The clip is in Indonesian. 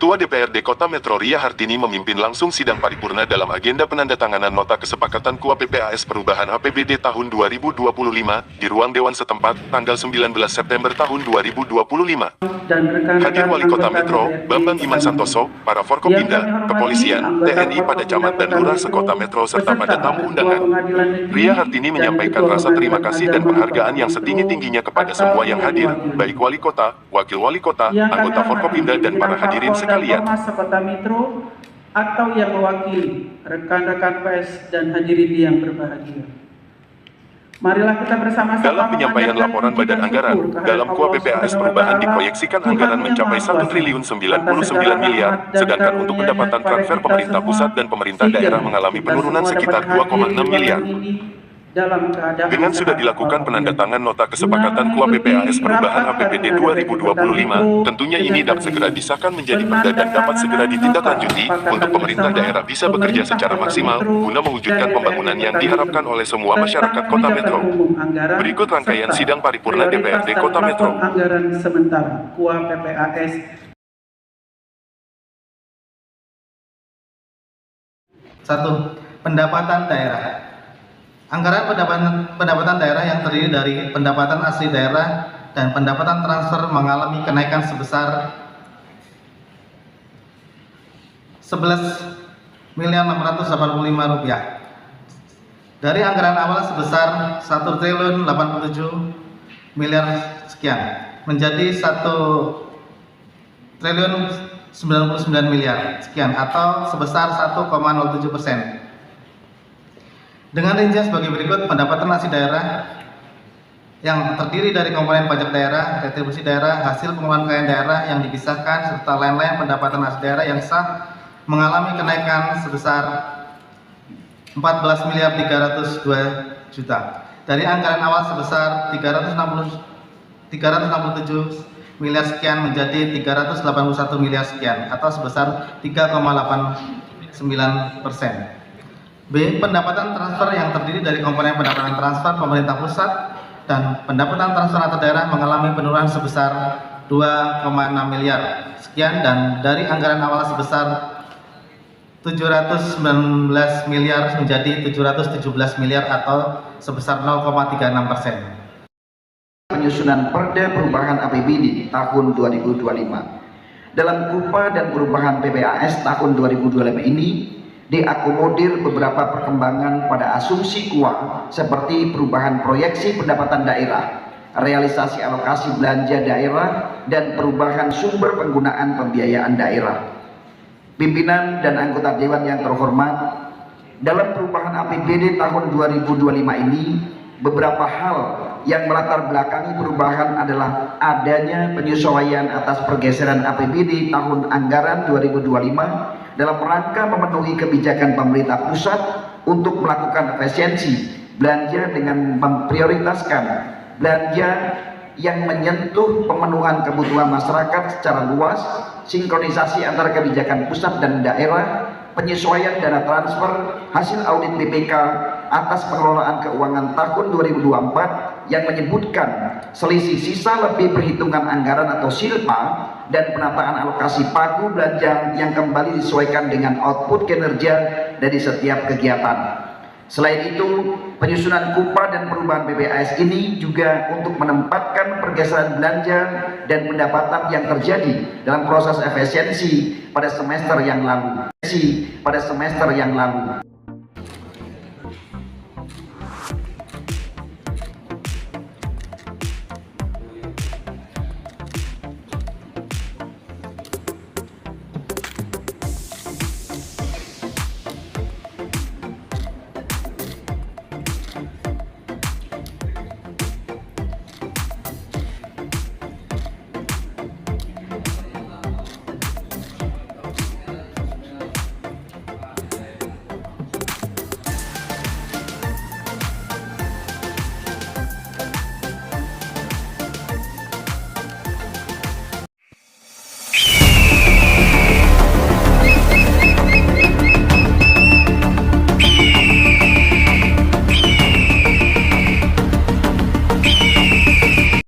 Ketua DPRD Kota Metro Ria Hartini memimpin langsung sidang paripurna dalam agenda penandatanganan nota kesepakatan KUA PPAS perubahan APBD tahun 2025 di ruang Dewan setempat tanggal 19 September tahun 2025. Hadir Wali Kota Metro, Bambang Iman Santoso, para Forkopimda, Kepolisian, TNI pada camat dan lurah sekota Metro serta pada tamu undangan. Ria Hartini menyampaikan rasa terima kasih dan penghargaan yang setinggi-tingginya kepada semua yang hadir, baik Wali Kota, Wakil Wali Kota, anggota Forkopimda dan para hadirin sekalian. Sekota Metro atau yang mewakili rekan-rekan pers dan hadirin yang berbahagia. Marilah kita bersama-sama dalam penyampaian laporan Badan Anggaran, dalam KUA PPAS perubahan diproyeksikan anggaran mencapai 1 triliun 99 miliar, sedangkan untuk pendapatan transfer pemerintah pusat dan pemerintah daerah mengalami penurunan sekitar 2,6 miliar. Dengan sudah dilakukan penandatangan nota kesepakatan KUA PPAS perubahan APBD 2025, tentunya ini dapat segera disahkan menjadi perda dan dapat segera ditindaklanjuti untuk pemerintah daerah bisa bekerja secara maksimal guna mewujudkan pembangunan yang diharapkan oleh semua masyarakat Kota Metro. Berikut rangkaian sidang paripurna DPRD Kota Metro. Anggaran sementara KUA PPAS. 1. Pendapatan daerah. Anggaran pendapatan daerah yang terdiri dari pendapatan asli daerah dan pendapatan transfer mengalami kenaikan sebesar Rp11.685.000 dari anggaran awal sebesar 1 triliun 87 miliar sekian menjadi 1 triliun 99 miliar sekian atau sebesar 1,07%. Dengan rincian sebagai berikut: pendapatan asli daerah yang terdiri dari komponen pajak daerah, retribusi daerah, hasil pengelolaan kekayaan daerah yang dipisahkan, serta lain-lain pendapatan asli daerah yang sah mengalami kenaikan sebesar 14.302 juta dari anggaran awal sebesar 367 miliar sekian menjadi 381 miliar sekian atau sebesar 3,89%. B. Pendapatan transfer yang terdiri dari komponen pendapatan transfer pemerintah pusat dan pendapatan transfer antar daerah mengalami penurunan sebesar 2,6 miliar sekian dan dari anggaran awal sebesar 719 miliar menjadi 717 miliar atau sebesar 0,36%. Penyusunan Perda Perubahan APBD tahun 2025. Dalam KUPA dan Perubahan PPAS tahun 2025 ini diakomodir beberapa perkembangan pada asumsi KUA seperti perubahan proyeksi pendapatan daerah, realisasi alokasi belanja daerah, dan perubahan sumber penggunaan pembiayaan daerah. Pimpinan dan anggota Dewan yang terhormat, dalam perubahan APBD tahun 2025 ini, beberapa hal yang melatar belakangi perubahan adalah adanya penyesuaian atas pergeseran APBD tahun anggaran 2025 dalam rangka memenuhi kebijakan pemerintah pusat untuk melakukan efisiensi belanja dengan memprioritaskan belanja yang menyentuh pemenuhan kebutuhan masyarakat secara luas, sinkronisasi antara kebijakan pusat dan daerah, penyesuaian dana transfer, hasil audit BPK atas pengelolaan keuangan tahun 2024 yang menyebutkan selisih sisa lebih perhitungan anggaran atau SILPA dan penataan alokasi pagu belanja yang kembali disesuaikan dengan output kinerja dari setiap kegiatan. Selain itu, penyusunan KUPA dan perubahan PPAS ini juga untuk menempatkan pergeseran belanja dan pendapatan yang terjadi dalam proses efisiensi pada semester yang lalu.